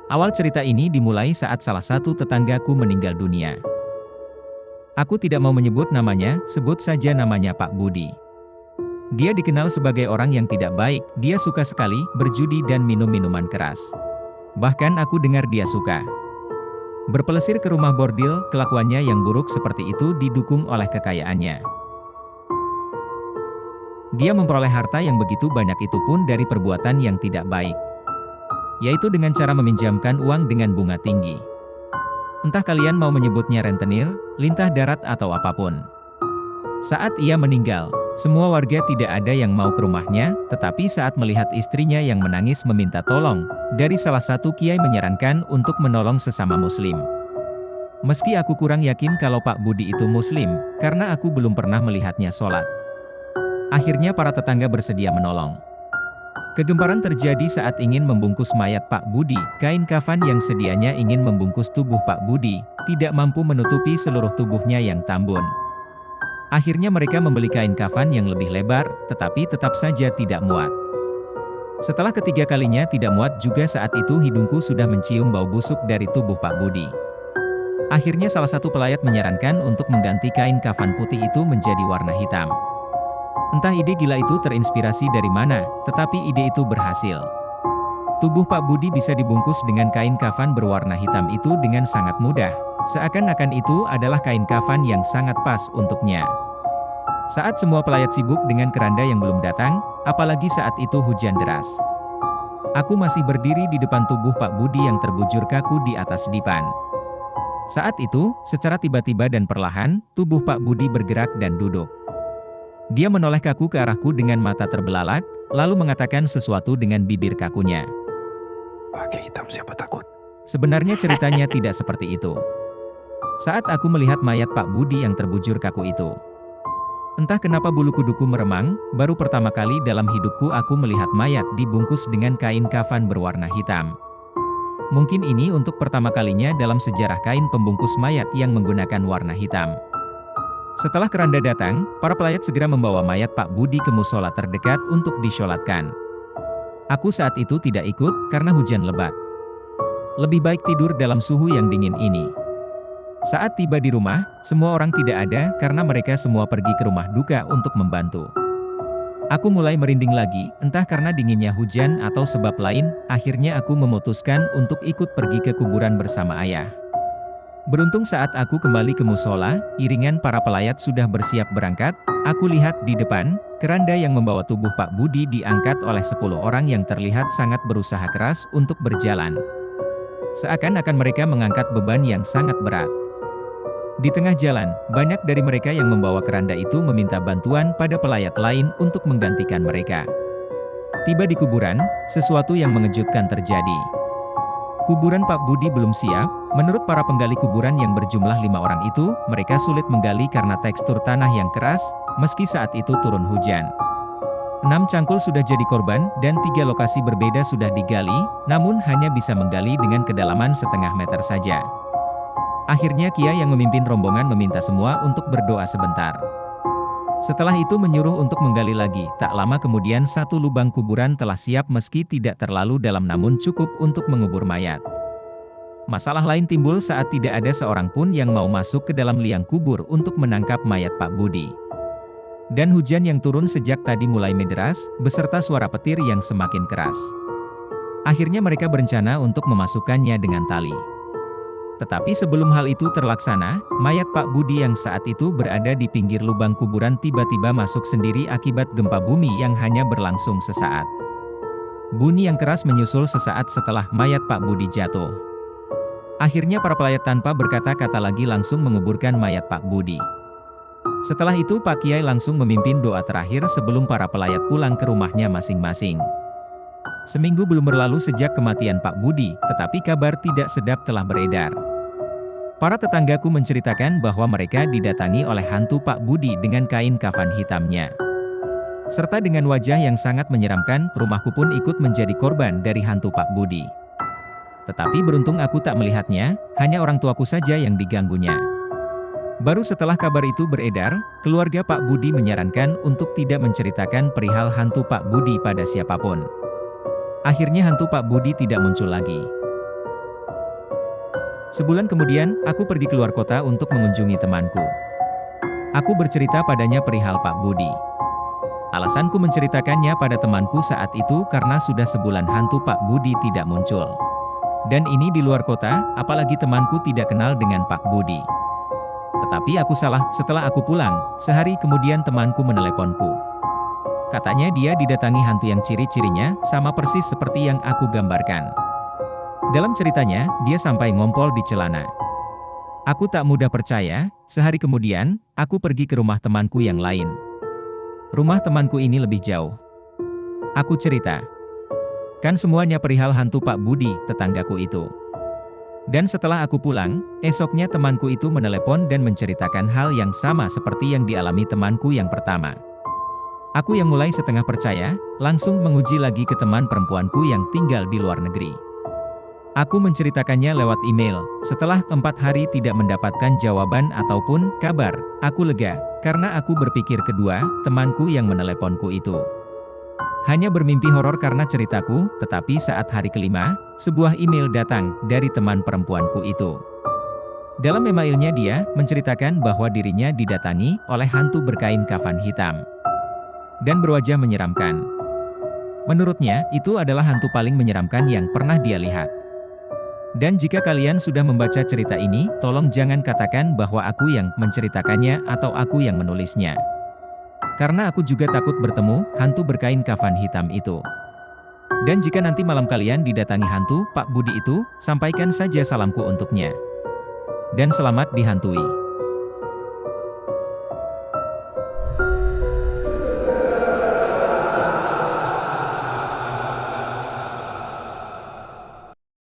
Awal cerita ini dimulai saat salah satu tetanggaku meninggal dunia. Aku tidak mau menyebut namanya, sebut saja namanya Pak Budi. Dia dikenal sebagai orang yang tidak baik, dia suka sekali berjudi dan minum minuman keras. Bahkan aku dengar dia suka berpelesir ke rumah bordil. Kelakuannya yang buruk seperti itu didukung oleh kekayaannya. Dia memperoleh harta yang begitu banyak itu pun dari perbuatan yang tidak baik, yaitu dengan cara meminjamkan uang dengan bunga tinggi. Entah kalian mau menyebutnya rentenir, lintah darat atau apapun. Saat ia meninggal, semua warga tidak ada yang mau ke rumahnya, tetapi saat melihat istrinya yang menangis meminta tolong, dari salah satu kiai menyarankan untuk menolong sesama muslim. Meski aku kurang yakin kalau Pak Budi itu muslim, karena aku belum pernah melihatnya sholat. Akhirnya para tetangga bersedia menolong. Kegemparan terjadi saat ingin membungkus mayat Pak Budi. Kain kafan yang sedianya ingin membungkus tubuh Pak Budi, tidak mampu menutupi seluruh tubuhnya yang tambun. Akhirnya mereka membeli kain kafan yang lebih lebar, tetapi tetap saja tidak muat. Setelah ketiga kalinya tidak muat juga saat itu hidungku sudah mencium bau busuk dari tubuh Pak Budi. Akhirnya salah satu pelayat menyarankan untuk mengganti kain kafan putih itu menjadi warna hitam. Entah ide gila itu terinspirasi dari mana, tetapi ide itu berhasil. Tubuh Pak Budi bisa dibungkus dengan kain kafan berwarna hitam itu dengan sangat mudah. Seakan-akan itu adalah kain kafan yang sangat pas untuknya. Saat semua pelayat sibuk dengan keranda yang belum datang, apalagi saat itu hujan deras. Aku masih berdiri di depan tubuh Pak Budi yang terbujur kaku di atas dipan. Saat itu, secara tiba-tiba dan perlahan, tubuh Pak Budi bergerak dan duduk. Dia menoleh kaku ke arahku dengan mata terbelalak, lalu mengatakan sesuatu dengan bibir kakunya. Pakai hitam siapa takut? Sebenarnya ceritanya tidak seperti itu. Saat aku melihat mayat Pak Budi yang terbujur kaku itu, entah kenapa bulu kuduku meremang. Baru pertama kali dalam hidupku aku melihat mayat dibungkus dengan kain kafan berwarna hitam. Mungkin ini untuk pertama kalinya dalam sejarah kain pembungkus mayat yang menggunakan warna hitam. Setelah keranda datang, para pelayat segera membawa mayat Pak Budi ke musola terdekat untuk disholatkan. Aku saat itu tidak ikut karena hujan lebat. Lebih baik tidur dalam suhu yang dingin ini. Saat tiba di rumah, semua orang tidak ada karena mereka semua pergi ke rumah duka untuk membantu. Aku mulai merinding lagi, entah karena dinginnya hujan atau sebab lain. Akhirnya aku memutuskan untuk ikut pergi ke kuburan bersama ayah. Beruntung saat aku kembali ke musola, iringan para pelayat sudah bersiap berangkat. Aku lihat di depan, keranda yang membawa tubuh Pak Budi diangkat oleh 10 orang yang terlihat sangat berusaha keras untuk berjalan. Seakan-akan mereka mengangkat beban yang sangat berat. Di tengah jalan, banyak dari mereka yang membawa keranda itu meminta bantuan pada pelayat lain untuk menggantikan mereka. Tiba di kuburan, sesuatu yang mengejutkan terjadi. Kuburan Pak Budi belum siap. Menurut para penggali kuburan yang berjumlah 5 orang itu, mereka sulit menggali karena tekstur tanah yang keras, meski saat itu turun hujan. 6 cangkul sudah jadi korban, dan 3 lokasi berbeda sudah digali, namun hanya bisa menggali dengan kedalaman setengah meter saja. Akhirnya kiai yang memimpin rombongan meminta semua untuk berdoa sebentar. Setelah itu menyuruh untuk menggali lagi. Tak lama kemudian satu lubang kuburan telah siap meski tidak terlalu dalam namun cukup untuk mengubur mayat. Masalah lain timbul saat tidak ada seorang pun yang mau masuk ke dalam liang kubur untuk menangkap mayat Pak Budi. Dan hujan yang turun sejak tadi mulai menderas, beserta suara petir yang semakin keras. Akhirnya mereka berencana untuk memasukkannya dengan tali. Tetapi sebelum hal itu terlaksana, mayat Pak Budi yang saat itu berada di pinggir lubang kuburan tiba-tiba masuk sendiri akibat gempa bumi yang hanya berlangsung sesaat. Bunyi yang keras menyusul sesaat setelah mayat Pak Budi jatuh. Akhirnya para pelayat tanpa berkata-kata lagi langsung menguburkan mayat Pak Budi. Setelah itu Pak Kiai langsung memimpin doa terakhir sebelum para pelayat pulang ke rumahnya masing-masing. Seminggu belum berlalu sejak kematian Pak Budi, tetapi kabar tidak sedap telah beredar. Para tetanggaku menceritakan bahwa mereka didatangi oleh hantu Pak Budi dengan kain kafan hitamnya. Serta dengan wajah yang sangat menyeramkan, rumahku pun ikut menjadi korban dari hantu Pak Budi. Tetapi beruntung aku tak melihatnya, hanya orang tuaku saja yang diganggunya. Baru setelah kabar itu beredar, keluarga Pak Budi menyarankan untuk tidak menceritakan perihal hantu Pak Budi pada siapapun. Akhirnya hantu Pak Budi tidak muncul lagi. Sebulan kemudian, aku pergi keluar kota untuk mengunjungi temanku. Aku bercerita padanya perihal Pak Budi. Alasanku menceritakannya pada temanku saat itu karena sudah sebulan hantu Pak Budi tidak muncul. Dan ini di luar kota, apalagi temanku tidak kenal dengan Pak Budi. Tetapi aku salah, setelah aku pulang, sehari kemudian temanku meneleponku. Katanya dia didatangi hantu yang ciri-cirinya sama persis seperti yang aku gambarkan. Dalam ceritanya, dia sampai ngompol di celana. Aku tak mudah percaya, sehari kemudian, aku pergi ke rumah temanku yang lain. Rumah temanku ini lebih jauh. Aku cerita. Kan semuanya perihal hantu Pak Budi, tetanggaku itu. Dan setelah aku pulang, esoknya temanku itu menelepon dan menceritakan hal yang sama seperti yang dialami temanku yang pertama. Aku yang mulai setengah percaya, langsung menguji lagi ke teman perempuanku yang tinggal di luar negeri. Aku menceritakannya lewat email. Setelah 4 hari tidak mendapatkan jawaban ataupun kabar, aku lega, karena aku berpikir kedua, temanku yang meneleponku itu hanya bermimpi horor karena ceritaku, tetapi saat hari kelima, sebuah email datang dari teman perempuanku itu. Dalam emailnya dia menceritakan bahwa dirinya didatangi oleh hantu berkain kafan hitam dan berwajah menyeramkan. Menurutnya, itu adalah hantu paling menyeramkan yang pernah dia lihat. Dan jika kalian sudah membaca cerita ini, tolong jangan katakan bahwa aku yang menceritakannya atau aku yang menulisnya. Karena aku juga takut bertemu hantu berkain kafan hitam itu. Dan jika nanti malam kalian didatangi hantu Pak Budi itu, sampaikan saja salamku untuknya. Dan selamat dihantui.